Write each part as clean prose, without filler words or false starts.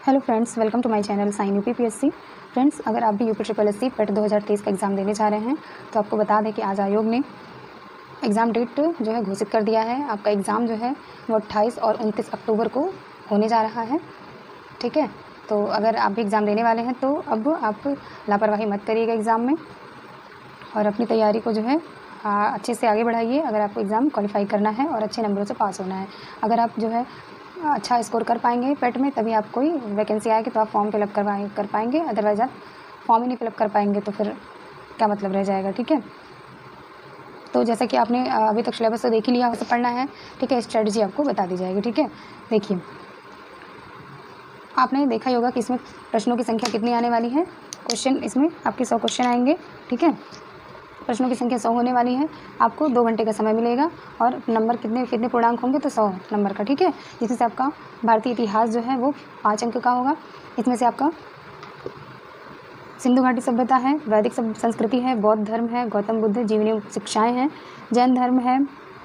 Hello friends, welcome to my channel sign UPPSC. Friends, अगर आप भी UP triple S C PET 2023 का exam देने जा रहे हैं तो आपको बता दें कि आज आयोग ने एग्ज़ाम डेट जो है घोषित कर दिया है। आपका एग्ज़ाम जो है वो 28 और 29 अक्टूबर को होने जा रहा है। ठीक है, तो अगर आप भी एग्ज़ाम देने वाले हैं तो अब आप लापरवाही मत करिएगा एग्ज़ाम में और अपनी तैयारी को जो है अच्छे से आगे बढ़ाइए। अगर आपको एग्ज़ाम क्वालिफाई करना है और अच्छे नंबरों से पास होना है, अगर आप जो है अच्छा स्कोर कर पाएंगे पेट में, तभी आप कोई वैकेंसी आएगी तो आप फॉर्म फिलअप कर पाएंगे। अदरवाइज़ आप फॉर्म ही नहीं फिलअप कर पाएंगे तो फिर क्या मतलब रह जाएगा। ठीक है, तो जैसा कि आपने अभी तक सिलेबस तो देख ही लिया, उसे पढ़ना है। ठीक है, स्ट्रेटजी आपको बता दी जाएगी। ठीक है, देखिए आपने देखा ही होगा कि इसमें प्रश्नों की संख्या कितनी आने वाली है। क्वेश्चन इसमें आपके 100 क्वेश्चन आएंगे। ठीक है, प्रश्नों की संख्या 100 होने वाली है। आपको 2 घंटे का समय मिलेगा और नंबर कितने पूर्णांक होंगे तो 100 नंबर का। ठीक है, जिसमें से आपका भारतीय इतिहास जो है वो 5 अंक का होगा। इसमें से आपका सिंधु घाटी सभ्यता है, वैदिक संस्कृति है, बौद्ध धर्म है, गौतम बुद्ध जीवनी शिक्षाएँ हैं, जैन धर्म है,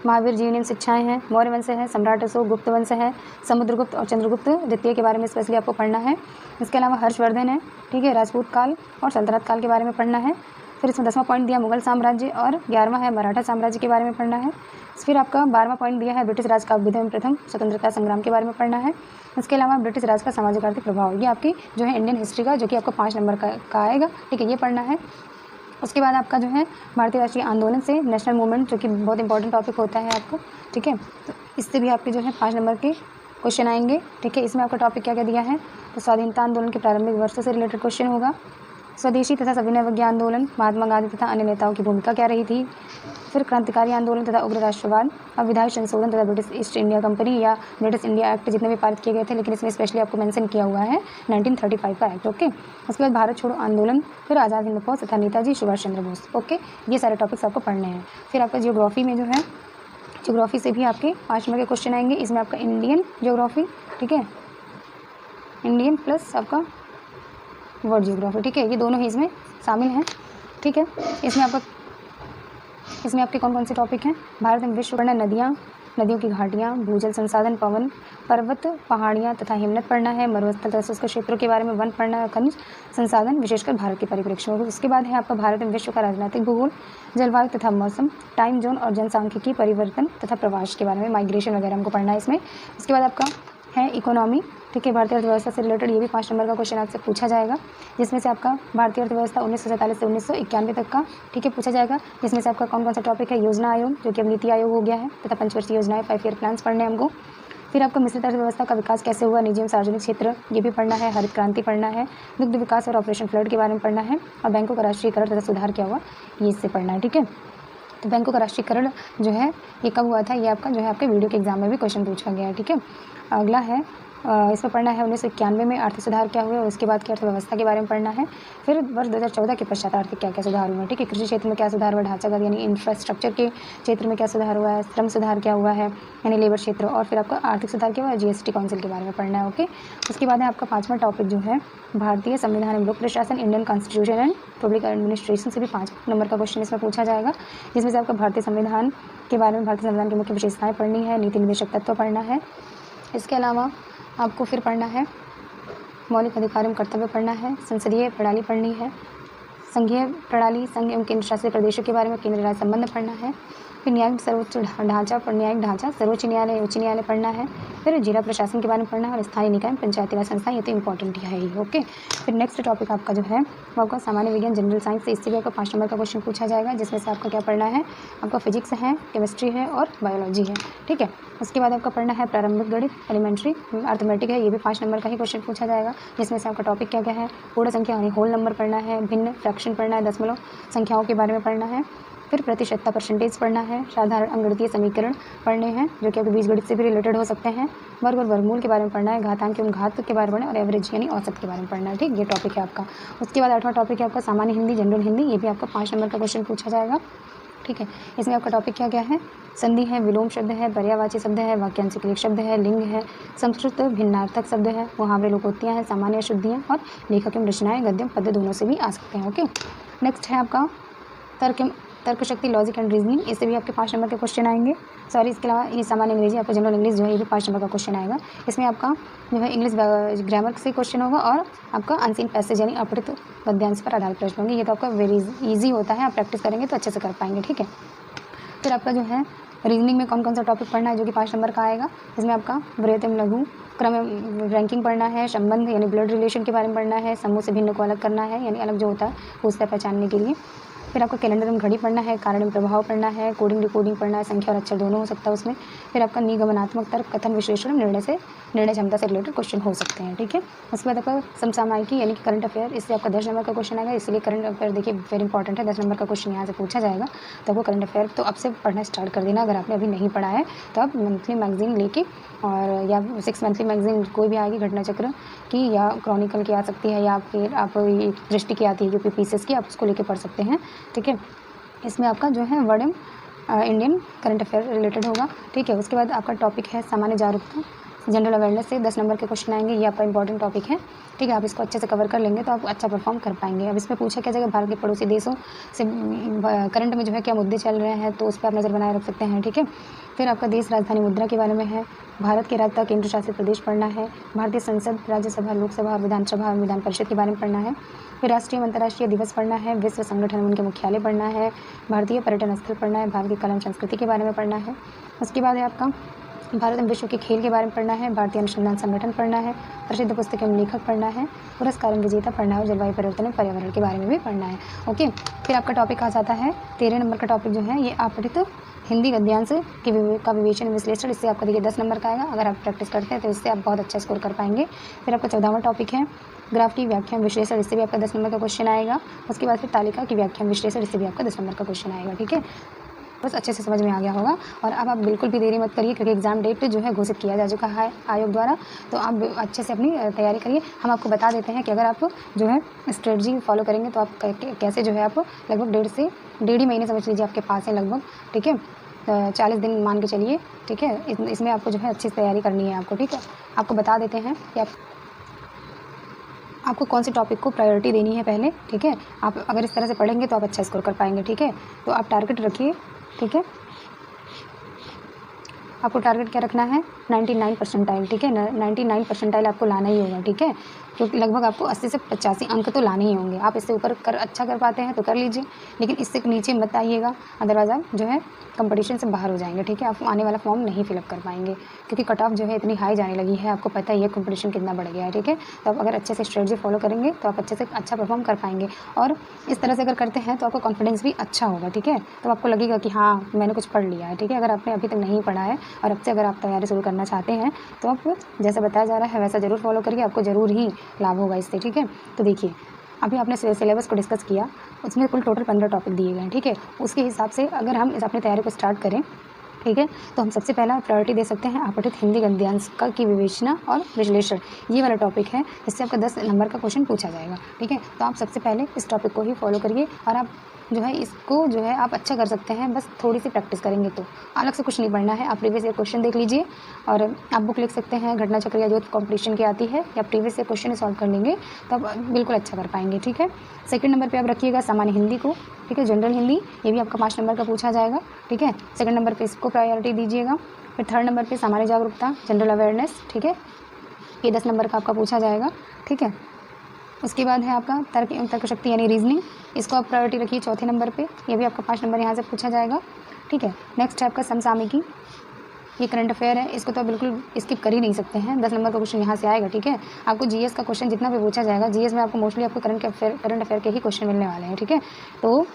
महावीर जीवनी शिक्षाएँ हैं, मौर्य वंश है, सम्राट अशोक, गुप्त वंश है, समुद्रगुप्त और चंद्रगुप्त द्वितीय के बारे में स्पेशली आपको पढ़ना है। इसके अलावा हर्षवर्धन है। ठीक है, राजपूत काल और सल्तनत काल के बारे में पढ़ना है। फिर इसमें 10वां पॉइंट दिया मुगल साम्राज्य और 11वां है मराठा साम्राज्य के बारे में पढ़ना है। फिर आपका 12वां पॉइंट दिया है ब्रिटिश राज का अभ्युदय में प्रथम स्वतंत्रता संग्राम के बारे में पढ़ना है। इसके अलावा ब्रिटिश राज का सामाजिक आर्थिक प्रभाव, ये आपकी जो है इंडियन हिस्ट्री का, जो कि आपको 5 नंबर का आएगा। ठीक है, ये पढ़ना है। उसके बाद आपका जो है भारतीय राष्ट्रीय आंदोलन से नेशनल मूवमेंट, जो कि बहुत इंपॉर्टेंट टॉपिक होता है आपको। ठीक है, तो इससे भी आपके जो है 5 नंबर के क्वेश्चन आएंगे। ठीक है, इसमें आपका टॉपिक क्या क्या दिया है तो स्वाधीनता आंदोलन के प्रारंभिक वर्षों से रिलेटेड क्वेश्चन होगा। स्वदेशी तथा सविनय अवज्ञा आंदोलन, महात्मा गांधी तथा अन्य नेताओं की भूमिका क्या रही थी। फिर क्रांतिकारी आंदोलन तथा उग्र राष्ट्रवाद, अब विधायी संशोधन तथा ब्रिटिश ईस्ट इंडिया कंपनी या ब्रिटिश इंडिया एक्ट जितने भी पारित किए गए थे, लेकिन इसमें स्पेशली आपको मेंशन किया हुआ है 1935 का एक्ट। ओके, उसके बाद भारत छोड़ो आंदोलन, फिर आज़ाद हिंद फौज तथा नेताजी सुभाष चंद्र बोस। ओके, ये सारे टॉपिक्स आपको पढ़ने हैं। फिर आपका जियोग्राफी में जो है, जियोग्राफी से भी आपके 5 नंबर के क्वेश्चन आएंगे। इसमें आपका इंडियन जियोग्राफी, ठीक है, इंडियन प्लस आपका वर्ल्ड जियोग्राफी। ठीक है, ये दोनों ही इसमें शामिल हैं। ठीक है, इसमें आपके कौन कौन से टॉपिक हैं। भारत में विश्व पढ़ना, नदियों की घाटियाँ, भूजल संसाधन, पवन पर्वत पहाड़ियाँ तथा हिमनद पढ़ना है। मरुस्थल तथा शुष्क क्षेत्रों के बारे में 1 पढ़ना है। खनिज संसाधन विशेषकर भारत के परिप्रेक्ष्य में। उसके बाद है आपका भारत में विश्व का राजनीतिक भूगोल, जलवायु तथा मौसम, टाइम जोन और जनसांख्यिकी परिवर्तन तथा प्रवास के बारे में, माइग्रेशन वगैरह हमको पढ़ना है इसमें। इसके बाद आपका है इकोनॉमी। ठीक है, भारतीय अर्थव्यवस्था से रिलेटेड ये भी 5 नंबर का क्वेश्चन आपसे पूछा जाएगा, जिसमें से आपका भारतीय अर्थव्यवस्था 1947 से 1991 तक का, ठीक है, पूछा जाएगा। जिसमें से आपका कौन कौन सा टॉपिक है, योजना आयोग, जो कि अब नीति आयोग हो गया है, तथा पंचवर्षीय योजनाएं, 5 ईयर प्लान्स पढ़ने हैं हमको। फिर आपका मिश्रित अर्थव्यवस्था का विकास कैसे हुआ, निजी एवं सार्वजनिक क्षेत्र, ये भी पढ़ना है। हरित क्रांति पढ़ना है। दुग्ध विकास और ऑपरेशन फ्लड के बारे में पढ़ना है। और बैंकों का राष्ट्रीयकरण तथा सुधार क्या हुआ, ये इससे पढ़ना है। ठीक है, तो बैंकों का राष्ट्रीयकरण जो है ये कब हुआ था, ये आपका जो है आपके वीडियो के एग्जाम में भी क्वेश्चन पूछा गया है। ठीक है, अगला है इसमें पढ़ना है 1991 में आर्थिक सुधार क्या हुए और उसके बाद की अर्थव्यवस्था के बारे में पढ़ना है। फिर वर्ष 2014 के पश्चात आर्थिक क्या क्या सुधार हुए। ठीक है, कृषि क्षेत्र में क्या सुधार हुआ, ढांचागत यानी इंफ्रास्ट्रक्चर के क्षेत्र में क्या सुधार हुआ है, श्रम सुधार क्या हुआ है यानी लेबर क्षेत्र, और फिर आपका आर्थिक सुधार क्या हुआ है, जीएसटी काउंसिल के बारे में पढ़ना है। ओके, उसके बाद है आपका 5वां टॉपिक जो है भारतीय संविधान एवं लोक प्रशासन, Indian constitution and public administration, से भी 5 नंबर का क्वेश्चन इसमें पूछा जाएगा, जिसमें से आपका भारतीय संविधान के बारे में, भारतीय संविधान की मुख्य विशेषताएं पढ़नी है, नीति निर्देशक तत्व पढ़ना है। इसके अलावा आपको फिर पढ़ना है मौलिक अधिकार एवं कर्तव्य पढ़ना है, संसदीय प्रणाली पढ़नी है, संघीय प्रणाली, संघ एवं केंद्र शासित प्रदेशों के बारे में, केंद्र राज्य संबंध पढ़ना है। फिर न्यायिक सर्वोच्च ढांचा, न्यायिक ढांचा, सर्वोच्च न्यायालय, उच्च न्यायालय पढ़ना है। फिर जिला प्रशासन के बारे में पढ़ना है और स्थानीय निकाय पंचायती राज संस्था, ये तो इंपॉर्टेंट है ही। ओके, फिर नेक्स्ट टॉपिक आपका जो है वो आपका सामान्य विज्ञान, जनरल साइंस से, इससे भी आपका 5 नंबर का क्वेश्चन पूछा जाएगा, जिसमें से आपका क्या पढ़ना है, आपका फिजिक्स है, केमिस्ट्री है और बायोलॉजी है। ठीक है, उसके बाद आपका पढ़ना है प्रारंभिक गणित, एलिमेंट्री अर्थमेटिक है, ये भी 5 नंबर का ही क्वेश्चन पूछा जाएगा, जिसमें से आपका टॉपिक क्या क्या है, पूर्ण संख्या यानी होल नंबर पढ़ना है, भिन्न फ्रैक्शन पढ़ना है, दशमलव संख्याओं के बारे में पढ़ना है। फिर प्रतिशतता परसेंटेज पढ़ना है, साधारण अंकगणितीय समीकरण पढ़ने हैं, जो कि आपके बीजगणित से भी रिलेटेड हो सकते हैं, वर्ग और वर्गमूल के बारे में पढ़ना है, घातांक एवं घात के बारे में पढ़ना है, और एवरेज यानी औसत के बारे में पढ़ना है। ठीक, ये टॉपिक है आपका। उसके बाद 8वां टॉपिक है आपका सामान्य हिंदी, जनरल हिंदी, ये भी आपका 5 नंबर का क्वेश्चन पूछा जाएगा। ठीक है, इसमें आपका टॉपिक क्या क्या है, संधि है, विलोम शब्द है, पर्यायवाची शब्द है, वाक्यांश क्रिया शब्द है, लिंग है, संस्कृत भिन्नार्थक शब्द है, मुहावरे लोकोक्तियाँ हैं, सामान्य शुद्धियाँ, और लेखक एवं रचनाएं गद्य पद्य दोनों से भी आ सकते हैं। ओके, नेक्स्ट है आपका तर्क शक्ति, लॉजिक एंड रीजनिंग, इससे भी आपके 5 नंबर के क्वेश्चन आएंगे। सॉरी, इसके अलावा ये सामान्य अंग्रेजी, आपका जनरल इंग्लिश जो है ये भी 5 नंबर का क्वेश्चन आएगा। इसमें आपका जो है इंग्लिश ग्रामर से क्वेश्चन होगा और आपका अनसीन पैसेज यानी अपठित गद्यांश पर आधारित प्रश्न होंगे। ये तो आपका वेरी ईजी होता है, आप प्रैक्टिस करेंगे तो अच्छे से कर पाएंगे, ठीक है। फिर आपका जो है रीजनिंग में कौन कौन सा टॉपिक पढ़ना है जो कि 5 नंबर का आएगा। इसमें आपका बृहत एवं लघु क्रम रैंकिंग पढ़ना है, संबंध यानी ब्लड रिलेशन के बारे में पढ़ना है, समूह से भिन्न को अलग करना है यानी अलग जो होता है पूछता है पहचानने के लिए। फिर आपका कैलेंडर एवं घड़ी पढ़ना है, कारण एवं प्रभाव पढ़ना है, कोडिंग डिकोडिंग पढ़ना है, संख्या और अक्षर दोनों हो सकता है उसमें। फिर आपका निगमनात्मक तर्क, कथन विश्लेषण, निर्णय क्षमता से रिलेटेड क्वेश्चन हो सकते हैं, ठीक है। उसके बाद आपका समसामयिकी यानी कि करंट अफेयर, इससे आपका 10 नंबर का क्वेश्चन आएगा। इसलिए करंट अफेयर देखिए वेरी इंपॉर्टेंट है, 10 नंबर का क्वेश्चन यहाँ से पूछा जाएगा। तो आपको करंट अफेयर तो अब से पढ़ना स्टार्ट कर देना। अगर आपने अभी नहीं पढ़ा है तो आप मंथली मैगजीन लेके और या 6 मंथली मैगजीन कोई भी आएगी, घटना चक्र की या क्रॉनिकल की आ सकती है, या फिर आप दृष्टि की आती है यूपी पीसीएस की, आप उसको लेके पढ़ सकते हैं, ठीक है। इसमें आपका जो है word Indian current affair related होगा, ठीक है। उसके बाद आपका टॉपिक है सामान्य जागरूकता, जनरल अवेयरनेस से 10 नंबर के क्वेश्चन आएंगे। ये आपका इंपॉर्टेंट टॉपिक है, ठीक है। आप इसको अच्छे से कवर कर लेंगे तो आप अच्छा परफॉर्म कर पाएंगे। अब इसमें पूछा क्या जाएगा, भारत के पड़ोसी देशों से करंट में जो है क्या मुद्दे चल रहे हैं, तो उस पर आप नज़र बनाए रख सकते हैं, ठीक है। फिर आपका देश राजधानी मुद्रा के बारे में है, भारत के राज्य केंद्र शासित प्रदेश पढ़ना है, भारतीय संसद, राज्यसभा, लोकसभा और विधानसभा और विधान परिषद के बारे में पढ़ना है। फिर राष्ट्रीय अंतर्राष्ट्रीय दिवस पढ़ना है, विश्व संगठन उनके मुख्यालय पढ़ना है, भारतीय पर्यटन स्थल पढ़ना है, भारत की कला संस्कृति के बारे में पढ़ना है। उसके बाद है आपका भारत एवं विश्व के खेल के बारे में पढ़ना है, भारतीय अनुसंधान संगठन पढ़ना है, प्रसिद्ध पुस्तक एवं लेखक पढ़ना है, पुरस्कार विजेता पढ़ना है और जलवायु परिवर्तन एवं पर्यावरण के बारे में भी पढ़ना है, ओके। फिर आपका टॉपिक आ जाता है 13 नंबर का टॉपिक जो है ये अपठित हिंदी गद्यांश का विवेचन विश्लेषण। इससे आपका देखिए 10 नंबर का आएगा। अगर आप प्रैक्टिस करते हैं तो इससे आप बहुत अच्छा स्कोर कर पाएंगे। फिर आपका 14वां टॉपिक है ग्राफ की व्याख्या विश्लेषण, इससे भी आपका 10 नंबर का क्वेश्चन आएगा। उसके बाद फिर तालिका की व्याख्या विश्लेषण, इससे भी आपका 10 नंबर का क्वेश्चन आएगा, ठीक है। बस अच्छे से समझ में आ गया होगा। और अब आप बिल्कुल भी देरी मत करिए क्योंकि एग्ज़ाम डेट जो है घोषित किया जा चुका है आयोग द्वारा। तो आप अच्छे से अपनी तैयारी करिए। हम आपको बता देते हैं कि अगर आप जो है स्ट्रेटजी फॉलो करेंगे तो आप कैसे जो है आप लगभग 1.5 ही महीने समझ लीजिए आपके पास है लगभग, ठीक है। 40 दिन मान के चलिए, ठीक है। इसमें आपको जो है अच्छी तैयारी करनी है आपको, ठीक है। आपको बता देते हैं कि आपको कौन से टॉपिक को प्रायोरिटी देनी है पहले, ठीक है। आप अगर इस तरह से पढ़ेंगे तो आप अच्छा स्कोर कर पाएंगे, ठीक है। तो आप टारगेट रखिए, ठीक है। आपको टारगेट क्या रखना है, 99 परसेंटाइल, ठीक है। 99 परसेंटाइल आपको लाना ही होगा, ठीक है। क्योंकि लगभग आपको 80 से 85 अंक तो लाने ही होंगे। आप इससे ऊपर अच्छा कर पाते हैं तो कर लीजिए, लेकिन इससे नीचे मत आइएगा, अदरवाइज आप जो है कंपटीशन से बाहर हो जाएंगे, ठीक है। आप आने वाला फॉर्म नहीं फिलअप कर पाएंगे क्योंकि कट ऑफ जो है इतनी हाई जाने लगी है, आपको पता ही है कंपटीशन कितना बढ़ गया है, ठीक है। तो आप अगर अच्छे से स्ट्रेटजी फॉलो करेंगे तो आप अच्छे से अच्छा परफॉर्म कर पाएंगे। और इस तरह से अगर करते हैं तो आपका कॉन्फिडेंस भी अच्छा होगा, ठीक है। तो आपको लगेगा कि हाँ मैंने कुछ पढ़ लिया है, ठीक है। अगर आपने अभी तक नहीं पढ़ा है और अब से अगर आप तैयारी शुरू करना चाहते हैं तो आप जैसा बताया जा रहा है वैसा ज़रूर फॉलो करिए, आपको ज़रूर ही लाभ होगा इससे, ठीक है। तो देखिए अभी आपने सिलेबस को डिस्कस किया, उसमें कुल टोटल 15 टॉपिक दिए गए हैं, ठीक है। उसके हिसाब से अगर हम अपनी तैयारी को स्टार्ट करें, ठीक है, तो हम सबसे पहला प्रायोरिटी दे सकते हैं अपठित हिंदी गद्यांश की विवेचना और विश्लेषण। ये वाला टॉपिक है, इससे आपका 10 नंबर का क्वेश्चन पूछा जाएगा, ठीक है। तो आप सबसे पहले इस टॉपिक को ही फॉलो करिए और आप जो है इसको जो है आप अच्छा कर सकते हैं, बस थोड़ी सी प्रैक्टिस करेंगे तो। अलग से कुछ नहीं पढ़ना है, आप प्रीवियस ईयर क्वेश्चन देख लीजिए और आप बुक लिख सकते हैं, घटना चक्र या जो कॉम्पिटिशन की आती है या प्रीवियस ईयर क्वेश्चन सॉल्व कर लेंगे तो आप बिल्कुल अच्छा कर पाएंगे, ठीक है। सेकंड नंबर पे आप रखिएगा सामान्य हिंदी को, ठीक है, जनरल हिंदी, ये भी आपका 5 नंबर का पूछा जाएगा, ठीक है। सेकंड नंबर पे इसको प्रायोरिटी दीजिएगा। फिर थर्ड नंबर पे सामान्य जागरूकता, जनरल अवेयरनेस, ठीक है, ये 10 नंबर का आपका पूछा जाएगा, ठीक है। उसके बाद है आपका तर्क शक्ति यानी रीजनिंग, इसको आप प्रायोरिटी रखिए चौथे नंबर पे, ये भी आपका 5 नंबर यहाँ से पूछा जाएगा, ठीक है। नेक्स्ट है आपका समसामयिकी, ये करंट अफेयर है, इसको तो बिल्कुल स्किप कर ही नहीं सकते हैं, 10 नंबर का क्वेश्चन यहाँ से आएगा, ठीक है। आपको जीएस का क्वेश्चन जितना भी पूछा जाएगा, जीएस में आपको मोस्टली आपको करंट अफेयर के ही क्वेश्चन मिलने वाले हैं, ठीक है। तो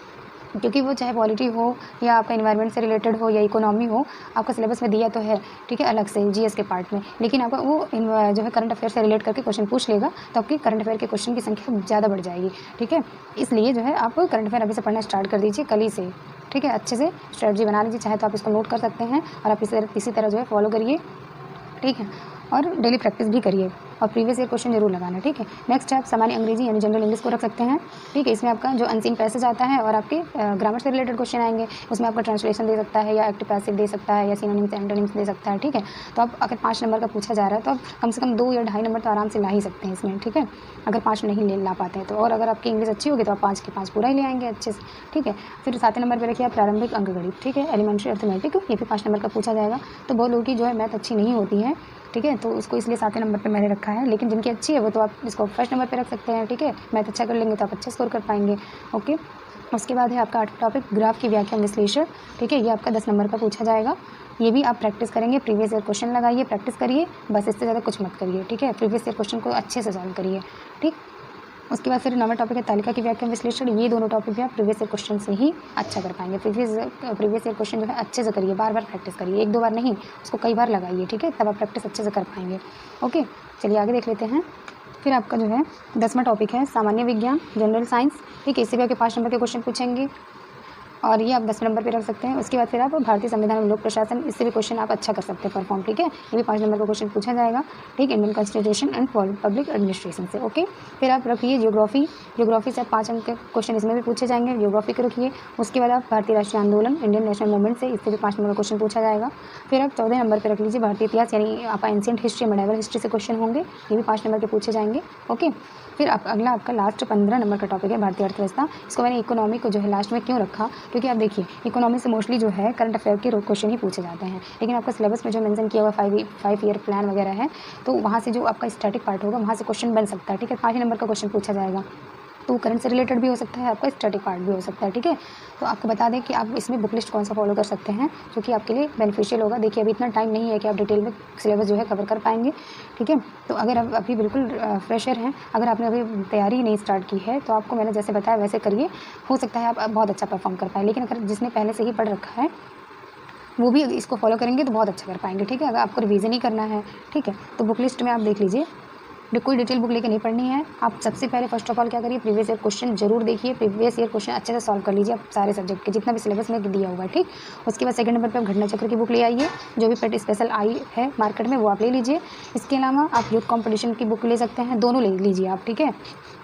क्योंकि वो चाहे पॉलिटी हो या आपका इन्वायरमेंट से रिलेटेड हो या इकोनॉमी हो, आपका सिलेबस में दिया तो है, ठीक है, अलग से जीएस के पार्ट में, लेकिन आपका वो जो है करंट अफेयर से रिलेट करके क्वेश्चन पूछ लेगा तो आपकी करंट अफेयर के क्वेश्चन की संख्या ज़्यादा बढ़ जाएगी, ठीक है। इसलिए जो है आप करंट अफेयर अभी से पढ़ना स्टार्ट कर दीजिए कल ही से, ठीक है। अच्छे से स्ट्रेटजी बना लीजिए, चाहे तो आप इसको नोट कर सकते हैं और आप इसी तरह जो है फॉलो करिए, ठीक है। और डेली प्रैक्टिस भी करिए और प्रीवियस ईयर क्वेश्चन जरूर लगाना, ठीक है। नेक्स्ट है आप सामान्य अंग्रेजी यानी जनरल इंग्लिश को रख सकते हैं, ठीक है। इसमें आपका जो अनसीन पैसेज आता है और आपके ग्रामर से रिलेटेड क्वेश्चन आएंगे, उसमें आपका ट्रांसलेशन दे सकता है या एक्टिव पैसिव दे सकता है या सिनोनिम्स एंटोनिम्स दे सकता है, ठीक है। तो आप अगर 5 नंबर का पूछा जा रहा है तो आप कम से कम 2 या 2.5 नंबर तो आराम से ला ही सकते हैं इसमें, ठीक है, अगर 5 नहीं ला पाते हैं तो। और अगर आपकी इंग्लिश अच्छी होगी तो आप 5 के 5 पूरा ही ले आएंगे अच्छे से, ठीक है। फिर 7वें नंबर पर रखिए आप प्रारंभिक अंकगणित, ठीक है, एलिमेंट्री अर्थमेटिक, ये भी 5 नंबर का पूछा जाएगा। तो बहुत लोगों की जो है मैथ अच्छी नहीं होती है, ठीक है, तो उसको इसलिए 7वें नंबर पे मैंने रखा है, लेकिन जिनकी अच्छी है वो तो आप इसको फर्स्ट नंबर पे रख सकते हैं, ठीक है। मैथ अच्छा कर लेंगे तो आप अच्छा स्कोर कर पाएंगे, ओके। उसके बाद है आपका 8वां टॉपिक ग्राफ की व्याख्या विश्लेषण, ठीक है, ये आपका 10 नंबर का पूछा जाएगा। ये भी आप प्रैक्टिस करेंगे, प्रीवियस ईयर क्वेश्चन लगाइए, प्रैक्टिस करिए, बस इससे ज़्यादा कुछ मत करिए, ठीक है। प्रीवियस ईयर क्वेश्चन को अच्छे से सॉल्व करिए, ठीक। उसके बाद फिर 9वां टॉपिक है तालिका की व्याख्या विश्लेषण। ये दोनों टॉपिक भी आप प्रीवियस ईयर क्वेश्चन से ही अच्छा कर पाएंगे। प्रीवियस ईयर क्वेश्चन जो है अच्छे से करिए, बार बार प्रैक्टिस करिए, 1-2 बार नहीं, उसको कई बार लगाइए, ठीक है, तब आप प्रैक्टिस अच्छे से कर पाएंगे, ओके। चलिए आगे देख लेते हैं। फिर आपका जो है 10वां टॉपिक है सामान्य विज्ञान जनरल साइंस, ठीक है। इससे भी आपके 5 नंबर के क्वेश्चन पूछेंगे और ये आप 10 नंबर पे रख सकते हैं। उसके बाद फिर आप भारतीय संविधान और लोक प्रशासन, इससे भी क्वेश्चन आप अच्छा कर सकते हैं परफॉर्म, ठीक है। ये भी 5 नंबर का क्वेश्चन पूछा जाएगा, ठीक। Indian constitution and public administration से, ओके। फिर आप रखिए ज्योग्राफी से आप 5 अंक के क्वेश्चन इसमें भी पूछे जाएंगे, ज्योग्राफी के रखिए। उसके बाद आप भारतीय राष्ट्रीय आंदोलन इंडियन नेशनल मूवमेंट से, इससे भी 5 नंबर का क्वेश्चन पूछा जाएगा। फिर आप 14 नंबर पर रख लीजिए भारतीय इतिहास यानी आपका एंशिएंट हिस्ट्री मेडाइवल हिस्ट्री से क्वेश्चन होंगे, ये भी 5 नंबर के पूछे जाएंगे, ओके। फिर अगला आपका लास्ट 15 नंबर का टॉपिक है भारतीय अर्थव्यवस्था। इसको मैंने इकोनॉमी को जो है लास्ट में क्यों रखा, क्योंकि आप देखिए इकोनॉमी से मोस्टली जो है करंट अफेयर के क्वेश्चन ही पूछे जाते हैं, लेकिन आपका सिलेबस में जो मेंशन किया हुआ 5 ईयर प्लान वगैरह है, तो वहाँ से जो आपका स्टैटिक पार्ट होगा वहाँ से क्वेश्चन बन सकता है, ठीक है। 5 नंबर का क्वेश्चन पूछा जाएगा, तो करंट से रिलेटेड भी हो सकता है, आपका स्टैटिक पार्ट भी हो सकता है, ठीक है। तो आपको बता दें कि आप इसमें बुक लिस्ट कौन सा फॉलो कर सकते हैं जो कि आपके लिए बेनिफिशियल होगा। देखिए अभी इतना टाइम नहीं है कि आप डिटेल में सिलेबस जो है कवर कर पाएंगे, ठीक है। तो अगर आप अभी बिल्कुल फ्रेशर हैं, अगर आपने अभी तैयारी ही नहीं स्टार्ट की है, तो आपको मैंने जैसे बताया वैसे करिए, हो सकता है आप बहुत अच्छा परफॉर्म कर पाएँ। लेकिन अगर जिसने पहले से ही पढ़ रखा है वो भी इसको फॉलो करेंगे तो बहुत अच्छा कर पाएंगे, ठीक है। अगर आपको रिवीजन ही करना है, ठीक है, तो बुक लिस्ट में आप देख लीजिए, कोई डिटेल बुक लेके नहीं पढ़नी है। आप सबसे पहले फर्स्ट ऑफ ऑल क्या करिए, प्रीवियस ईयर क्वेश्चन जरूर देखिए, प्रीवियस ईयर क्वेश्चन अच्छे से सॉल्व कर लीजिए आप सारे सब्जेक्ट के, जितना भी सिलेबस में दिया हुआ है, ठीक। उसके बाद सेकंड नंबर पे आप घटना चक्र की बुक ले आइए, जो भी पेट स्पेशल आई है मार्केट में वो आप ले लीजिए। इसके अलावा आप यूथ कॉम्पिटिशन की बुक ले सकते हैं, दोनों ले लीजिए आप, ठीक है।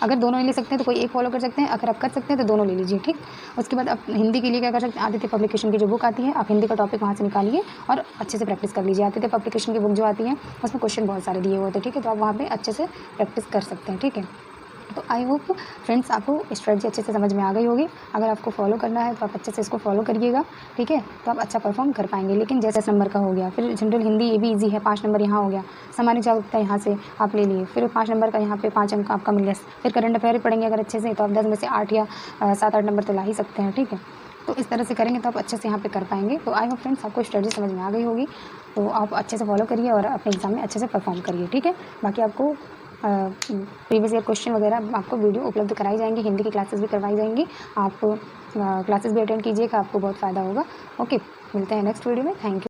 अगर दोनों नहीं ले सकते हैं तो कोई एक फॉलो कर सकते हैं, अगर आप कर सकते हैं तो दोनों ले लीजिए, ठीक। उसके बाद आप हिंदी के लिए क्या कर सकते हैं, आदित्य पब्लिकेशन की जो बुक आती है आप हिंदी का टॉपिक वहाँ से निकालिए और अच्छे से प्रैक्टिस कर लीजिए। आदित्य पब्लिकेशन की बुक जो आती है उसमें क्वेश्चन बहुत सारे दिए हुए होते हैं, ठीक है, तो आप वहाँ पे अच्छे से प्रैक्टिस कर सकते हैं, ठीक है। तो आई होप फ्रेंड्स आपको स्ट्रेटजी अच्छे से समझ में आ गई होगी। अगर आपको फॉलो करना है तो आप अच्छे से इसको फॉलो करिएगा, ठीक है, तो आप अच्छा परफॉर्म कर पाएंगे। लेकिन जैसे 10 नंबर का हो गया, फिर जनरल हिंदी ये भी इजी है, 5 नंबर यहाँ हो गया, सामान्य जागरूकता यहाँ से आप ले लिए, फिर 5 नंबर का यहाँ पे 5 अंक आपका मिल गया। फिर करंट अफेयर ही पढ़ेंगे अगर अच्छे से तो आप 10 में से 8 या 7-8 नंबर तो ला ही सकते हैं, ठीक है। तो इस तरह से करेंगे तो आप अच्छे से यहाँ पे कर पाएंगे। तो आई होप फ्रेंड्स आपको स्ट्रेटजी समझ में आ गई होगी, तो आप अच्छे से फॉलो करिए और अपने एग्जाम में अच्छे से परफॉर्म करिए, ठीक है। बाकी आपको प्रीवियस ईयर क्वेश्चन वगैरह आपको वीडियो उपलब्ध कराई जाएंगी, हिंदी की क्लासेस भी करवाई जाएंगी, आप क्लासेस भी अटेंड कीजिएगा, आपको बहुत फ़ायदा होगा, ओके। मिलते हैं नेक्स्ट वीडियो में, थैंक यू।